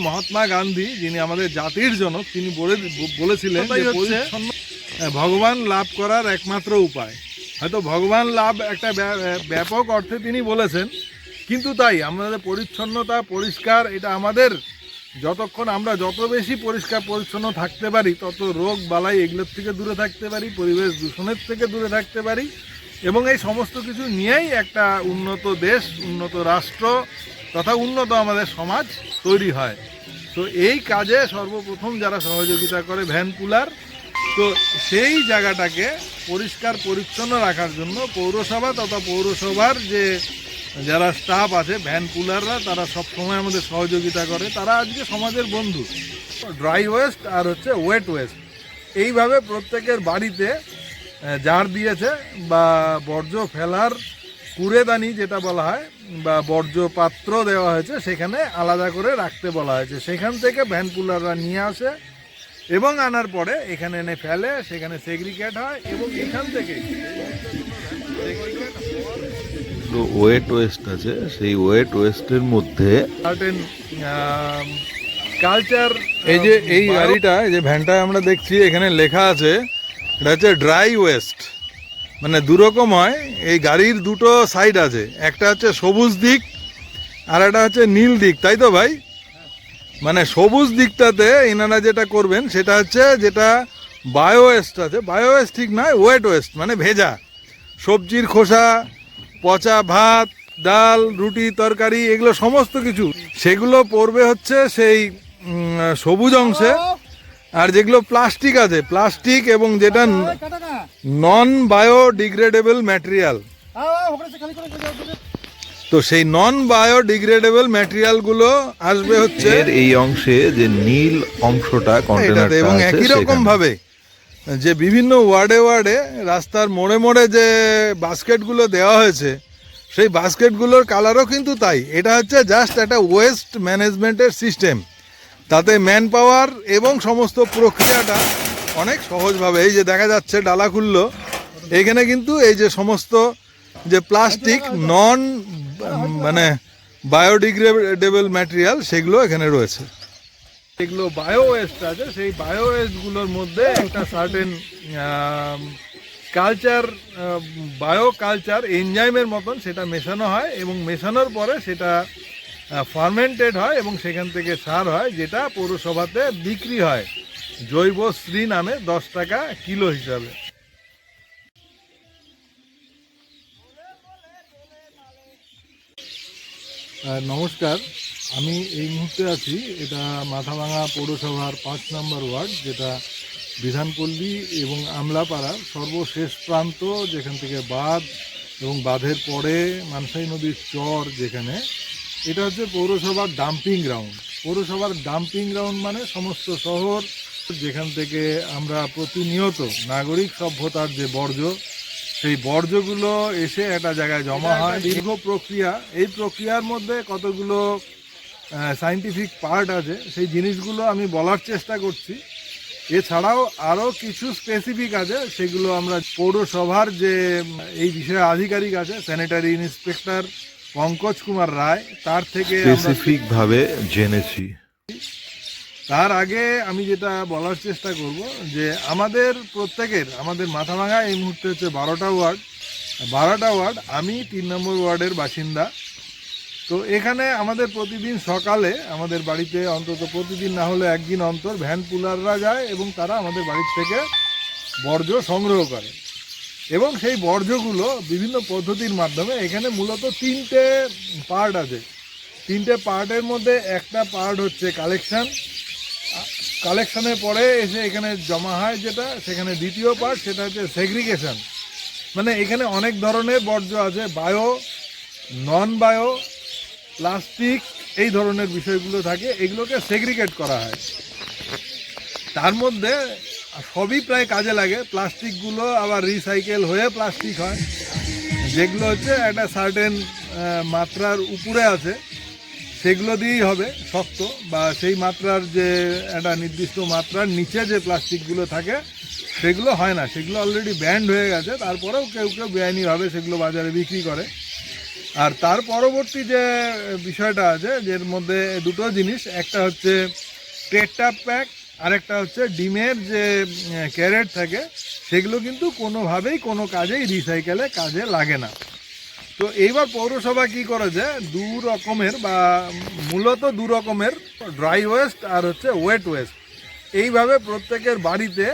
মহাত্মা গান্ধী, যিনি আমাদের জাতির জনক, তিনি বলেছিলেন যে পরিচ্ছন্ন ভগবান লাভ করার একমাত্র উপায়। হয়তো ভগবান লাভ একটা ব্যাপক অর্থে তিনি বলেছেন, কিন্তু তাই আমাদের পরিচ্ছন্নতা, পরিষ্কার, এটা আমাদের যতক্ষণ আমরা যত বেশি পরিষ্কার পরিচ্ছন্ন থাকতে পারি, তত রোগ বালাই এগুলোর থেকে দূরে থাকতে পারি, পরিবেশ দূষণের থেকে দূরে থাকতে পারি, এবং এই সমস্ত কিছু নিয়েই একটা উন্নত দেশ, উন্নত রাষ্ট্র তথা উন্নত আমাদের সমাজ তৈরি হয়। তো এই কাজে সর্বপ্রথম যারা সহযোগিতা করে ভ্যান পুলার, তো সেই জায়গাটাকে পরিষ্কার পরিচ্ছন্ন রাখার জন্য পৌরসভা তথা পৌরসভার যে যারা স্টাফ আছে, ভ্যান পুলাররা, তারা সব সময় আমাদের সহযোগিতা করে। তারা আজকে সমাজের বন্ধু। ড্রাই ওয়েস্ট আর হচ্ছে ওয়েট ওয়েস্ট, এইভাবে প্রত্যেকের বাড়িতে জার দিয়েছে, বা বর্জ্য ফেলার কুড়েদানি যেটা বলা হয়, বা বর্জ্য পাত্র দেওয়া হয়েছে, সেখানে আলাদা করে রাখতে বলা হয়েছে। সেখান থেকে ভ্যান পুলাররা নিয়ে আসে এবং আনার পরে এখানে এনে ফেলে, সেখানে সেগ্রিগেট হয়, এবং এখান থেকে ওয়েট ওয়েস্ট আছে, সেই ওয়েট ওয়েস্টের মধ্যে সার্টেন কালচার। এই যে এই গাড়িটা, এই যে ভ্যানটা আমরা দেখছি, এখানে লেখা আছে এটা হচ্ছে ড্রাই ওয়েস্ট। মানে দুরকম হয়, এই গাড়ির দুটো সাইড আছে, একটা হচ্ছে সবুজ দিক আর একটা হচ্ছে নীল দিক, তাই তো ভাই? মানে সবুজ দিকটাতে এনারা যেটা করবেন সেটা হচ্ছে যেটা বায়ো ওয়েস্ট আছে, বায়ো ওয়েস্ট ঠিক নয়, ওয়েট ওয়েস্ট মানে ভেজা সবজির খোসা, পচা ভাত, ডাল, রুটি, তরকারি, এগুলো সমস্ত কিছু সেগুলো পড়বে হচ্ছে সেই সবুজ অংশে। আর যেগুলো প্লাস্টিক আছে, প্লাস্টিক এবং যেটা নন বায়োডিগ্রেডেবল ম্যাটেরিয়াল, তো সেই নন বায়োডিগ্রেডেবল ম্যাটেরিয়ালগুলো আসবে হচ্ছে এই অংশে, যে নীল অংশটা কন্টেনারটা এবং আছে। একই রকম ভাবে যে বিভিন্ন ওয়ার্ডে ওয়ার্ডে রাস্তার মোড়ে মোড়ে যে বাস্কেটগুলো দেওয়া হয়েছে, সেই বাস্কেটগুলোর কালারও কিন্তু তাই। এটা হচ্ছে জাস্ট একটা ওয়েস্ট ম্যানেজমেন্টের সিস্টেম, তাতে ম্যান পাওয়ার এবং সমস্ত প্রক্রিয়াটা অনেক সহজভাবে। এই যে দেখা যাচ্ছে ডালা খুললো, এখানে কিন্তু এই যে সমস্ত যে প্লাস্টিক নন মানে বায়োডিগ্রেডেবল ম্যাটেরিয়াল, সেগুলো এখানে রয়েছে। যেগুলো বায়ো ওয়েস্ট আছে, সেই বায়ো ওয়েস্টগুলোর মধ্যে একটা সার্টেন কালচার, বায়ো কালচার এনজাইমের মতন সেটা মেশানো হয়, এবং মেশানোর পরে সেটা ফার্মেন্টেড হয় এবং সেখান থেকে সার হয়, যেটা পৌরসভাতে বিক্রি হয় জৈবশ্রী নামে 10 টাকা কিলো হিসাবে। নমস্কার, আমি এই মুহূর্তে আছি, এটা মাথাভাঙা পৌরসভার 5 নম্বর ওয়ার্ড, যেটা বিধানপল্লী এবং আমলাপাড়ার সর্বশেষ প্রান্ত, যেখান থেকে বাঁধ এবং বাঁধের পরে মানসাই নদীর চর যেখানে। এটা হচ্ছে পৌরসভার ডাম্পিং গ্রাউন্ড। পৌরসভার ডাম্পিং গ্রাউন্ড মানে সমস্ত শহর, যেখান থেকে আমরা প্রতিনিয়ত নাগরিক সভ্যতার যে বর্জ্য, সেই বর্জ্যগুলো এসে একটা জায়গায় জমা হয়। দীর্ঘ প্রক্রিয়া, এই প্রক্রিয়ার মধ্যে কতগুলো সায়েন্টিফিক পার্ট আছে, সেই জিনিসগুলো আমি বলার চেষ্টা করছি। এছাড়াও আরও কিছু স্পেসিফিক আছে, সেগুলো আমরা পৌরসভার যে এই বিষয়ে আধিকারিক আছে, স্যানিটারি ইন্সপেক্টর পঙ্কজ কুমার রায়, তার থেকে স্পেসিফিকভাবে জেনেছি। তার আগে আমি যেটা বলার চেষ্টা করব, যে আমাদের প্রত্যেকের, আমাদের মাথাভাঙা এই মুহূর্তে হচ্ছে 12টা ওয়ার্ড। আমি 3 নম্বর ওয়ার্ডের বাসিন্দা। তো এখানে আমাদের প্রতিদিন সকালে আমাদের বাড়িতে অন্তত প্রতিদিন না হলে একদিন অন্তর ভ্যান পুলাররা যায় এবং তারা আমাদের বাড়ির থেকে বর্জ্য সংগ্রহ করে, এবং সেই বর্জ্যগুলো বিভিন্ন পদ্ধতির মাধ্যমে, এখানে মূলত 3টে পার্ট আছে। 3টে পার্টের মধ্যে একটা পার্ট হচ্ছে কালেকশনের পরে এসে এখানে জমা হয়, যেটা সেখানে দ্বিতীয় পার্ট, সেটা হচ্ছে সেগ্রিগেশন। মানে এখানে অনেক ধরনের বর্জ্য আছে, বায়ো, নন বায়ো, প্লাস্টিক, এই ধরনের বিষয়গুলো থাকে, এগুলোকে সেগ্রিগেট করা হয়। তার মধ্যে সবই প্রায় কাজে লাগে। প্লাস্টিকগুলো আবার রিসাইকেল হয়ে প্লাস্টিক হয়, যেগুলো হচ্ছে একটা সার্টেন মাত্রার উপরে আছে, সেগুলো দিয়েই হবে শক্ত, বা সেই মাত্রার যে একটা নির্দিষ্ট মাত্রার নিচে যে প্লাস্টিকগুলো থাকে সেগুলো হয় না, সেগুলো অলরেডি ব্যান্ড হয়ে গেছে। তারপরেও কেউ কেউ বেআইনিভাবে সেগুলো বাজারে বিক্রি করে। আর তার পরবর্তী যে বিষয়টা আছে, যের মধ্যে দুটো জিনিস, একটা হচ্ছে টেট্রা প্যাক, আরেকটা হচ্ছে ডিমের যে ক্যারেট থাকে, সেগুলো কিন্তু কোনোভাবেই কোনো কাজেই রিসাইকেলে কাজে লাগে না। তো এইবার পৌরসভা কি করেছে, দু রকমের বা মূলত দু রকমের ড্রাই ওয়েস্ট আর হচ্ছে ওয়েট ওয়েস্ট, এইভাবে প্রত্যেকের বাড়িতে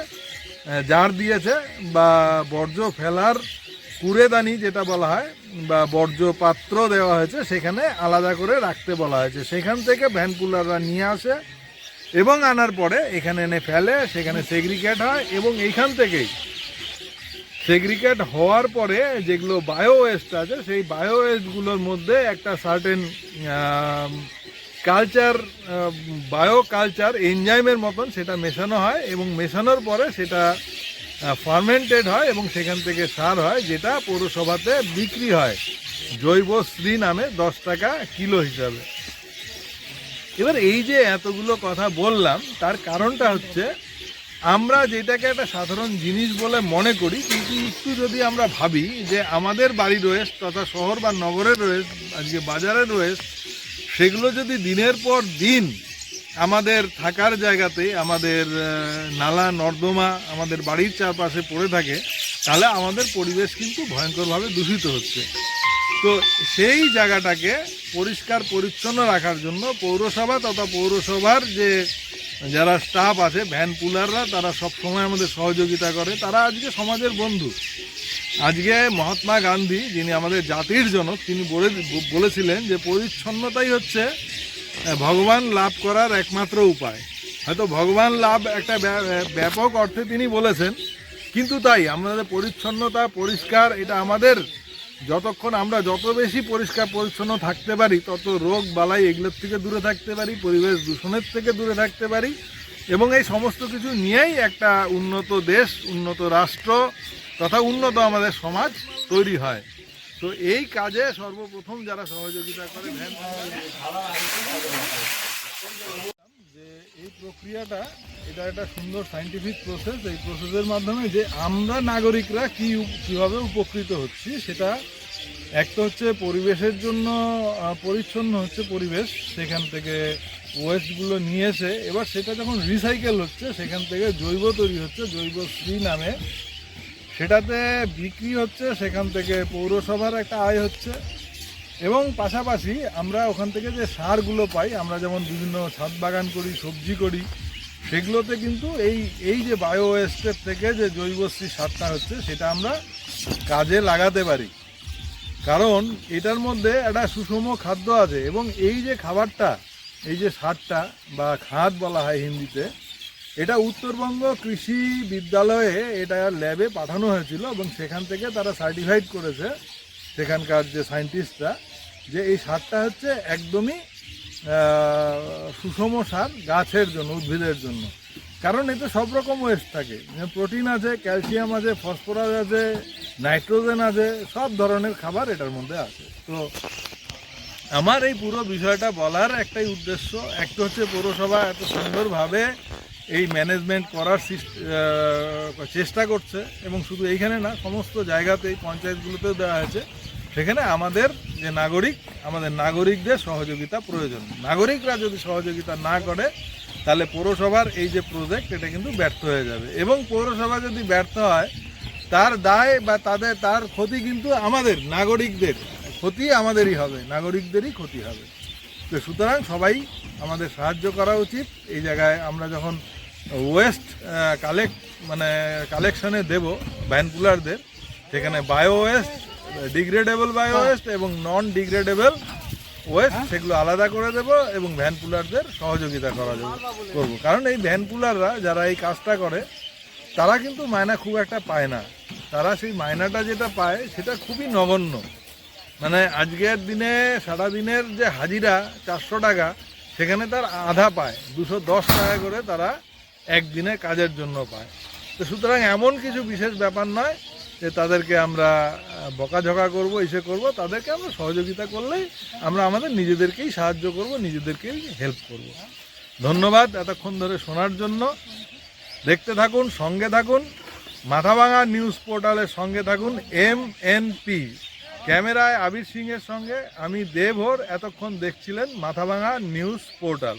জার দিয়েছে বা বর্জ্য ফেলার কুড়েদানি যেটা বলা হয় বা বর্জ্য পাত্র দেওয়া হয়েছে, সেখানে আলাদা করে রাখতে বলা হয়েছে। সেখান থেকে ভ্যান পুলাররা নিয়ে আসে এবং আনার পরে এখানে এনে ফেলে, সেখানে সেগ্রিগেট হয় এবং এইখান থেকেই সেগ্রিগেট হওয়ার পরে যেগুলো বায়ো ওয়েস্ট আছে, সেই বায়ো ওয়েস্টগুলোর মধ্যে একটা সার্টেন কালচার, বায়ো কালচার এনজাইমের মতন সেটা মেশানো হয় এবং মেশানোর পরে সেটা ফার্মেন্টেড হয় এবং সেখান থেকে সার হয়, যেটা পৌরসভাতে বিক্রি হয় জৈবশ্রী নামে 10 টাকা কিলো হিসাবে। এবার এই যে এতগুলো কথা বললাম, তার কারণটা হচ্ছে আমরা যেটাকে একটা সাধারণ জিনিস বলে মনে করি, কিন্তু একটু যদি আমরা ভাবি যে আমাদের বাড়ির ওয়েস্ট তথা শহর বা নগরের ওয়েস্ট, আজকে বাজারের ওয়েস্ট, সেগুলো যদি দিনের পর দিন আমাদের থাকার জায়গাতে, আমাদের নালা নর্দমা, আমাদের বাড়ির চারপাশে পড়ে থাকে, তাহলে আমাদের পরিবেশ কিন্তু ভয়ঙ্করভাবে দূষিত হচ্ছে। তো সেই জায়গাটাকে পরিষ্কার পরিচ্ছন্ন রাখার জন্য পৌরসভা তথা পৌরসভার যে যারা স্টাফ আছে, ভ্যান পুলাররা, তারা সবসময় আমাদের সহযোগিতা করে। তারা আজকে সমাজের বন্ধু। আজকে মহাত্মা গান্ধী, যিনি আমাদের জাতির জনক, তিনি বলেছিলেন যে পরিচ্ছন্নতাই হচ্ছে ভগবান লাভ করার একমাত্র উপায়। হয়তো ভগবান লাভ একটা ব্যাপক অর্থে তিনি বলেছেন, কিন্তু তাই আমাদের পরিচ্ছন্নতা, পরিষ্কার, এটা আমাদের যতক্ষণ আমরা যত বেশি পরিষ্কার পরিচ্ছন্ন থাকতে পারি, তত রোগ বালাই এগুলোর থেকে দূরে থাকতে পারি, পরিবেশ দূষণের থেকে দূরে থাকতে পারি এবং এই সমস্ত কিছু নিয়েই একটা উন্নত দেশ, উন্নত রাষ্ট্র তথা উন্নত আমাদের সমাজ তৈরি হয়। তো এই কাজে সর্বপ্রথম যারা সহযোগিতা করে যে এই প্রক্রিয়াটা, এটা একটা সুন্দর সায়েন্টিফিক প্রসেস। এই প্রসেসের মাধ্যমে যে আমরা নাগরিকরা কীভাবে উপকৃত হচ্ছি, সেটা একটা হচ্ছে পরিবেশের জন্য পরিচ্ছন্ন হচ্ছে পরিবেশ, সেখান থেকে ওয়েস্টগুলো নিয়ে এসে এবার সেটা যখন রিসাইকেল হচ্ছে, সেখান থেকে জৈব তৈরি হচ্ছে, জৈবশ্রী নামে, সেটাতে বিক্রি হচ্ছে, সেখান থেকে পৌরসভার একটা আয় হচ্ছে এবং পাশাপাশি আমরা ওখান থেকে যে সারগুলো পাই, আমরা যেমন বিভিন্ন ছাদ বাগান করি, সবজি করি, সেগুলোতে কিন্তু এই যে বায়ো ওয়েস্টের থেকে যে জৈবশ্রী সারটা হচ্ছে, সেটা আমরা কাজে লাগাতে পারি। কারণ এটার মধ্যে একটা সুষম খাদ্য আছে এবং এই যে খাবারটা, এই যে সারটা বা খাদ বলা হয় হিন্দিতে, এটা উত্তরবঙ্গ কৃষি বিদ্যালয়ে এটা ল্যাবে পাঠানো হয়েছিল এবং সেখান থেকে তারা সার্টিফাইড করেছে, সেখানকার যে সায়েন্টিস্টরা, যে এই সারটা হচ্ছে একদমই সুষম সার গাছের জন্য, উদ্ভিদের জন্য। কারণ এতে সব রকম ওয়েস্ট থাকে, প্রোটিন আছে, ক্যালসিয়াম আছে, ফসফরাস আছে, নাইট্রোজেন আছে, সব ধরনের খাবার এটার মধ্যে আছে। তো আমার এই পুরো বিষয়টা বলার একটাই উদ্দেশ্য, একটা হচ্ছে পৌরসভা এত সুন্দরভাবে এই ম্যানেজমেন্ট করার চেষ্টা করছে এবং শুধু এইখানে না, সমস্ত জায়গাতেই পঞ্চায়েতগুলোতেও দেওয়া হয়েছে। সেখানে আমাদের যে নাগরিক, আমাদের নাগরিকদের সহযোগিতা প্রয়োজন। নাগরিকরা যদি সহযোগিতা না করে, তাহলে পৌরসভার এই যে প্রজেক্ট, এটা কিন্তু ব্যর্থ হয়ে যাবে এবং পৌরসভা যদি ব্যর্থ হয়, তার দায় বা তার ক্ষতি কিন্তু আমাদের নাগরিকদের, ক্ষতি আমাদেরই হবে, নাগরিকদেরই ক্ষতি হবে। তো সুতরাং সবাই আমাদের সাহায্য করা উচিত। এই জায়গায় আমরা যখন ওয়েস্ট কালেকশনে দেব ভ্যান পুলারদের, সেখানে bio West, degradable bio West এবং নন ডিগ্রেডেবল ওয়েস্ট, সেগুলো আলাদা করে দেব এবং ভ্যান পুলারদের সহযোগিতা করব। কারণ এই ভ্যান পুলাররা যারা এই কাজটা করে, তারা কিন্তু মায়না খুব একটা পায় না। তারা সেই মায়নাটা যেটা পায়, সেটা খুবই নগণ্য। মানে আজকের দিনে সারাদিনের যে হাজিরা 400 টাকা, সেখানে তার আধা পায়, 210 টাকা করে তারা একদিনে কাজের জন্য পায়। তো সুতরাং এমন কিছু বিশেষ ব্যাপার নয় যে তাদেরকে আমরা বকাঝকা করব, এসে করব। তাদেরকে আমরা সহযোগিতা করলেই আমরা আমাদের নিজেদেরকেই সাহায্য করব, নিজেদেরকেই হেল্প করব। ধন্যবাদ এতক্ষণ ধরে শোনার জন্য। দেখতে থাকুন, সঙ্গে থাকুন, মাথাভাঙা নিউজ পোর্টালের সঙ্গে থাকুন। MNP ক্যামেরায় আবির সিংয়ের সঙ্গে আমি দেবহর। এতক্ষণ দেখছিলেন মাথাভাঙা নিউজ পোর্টাল।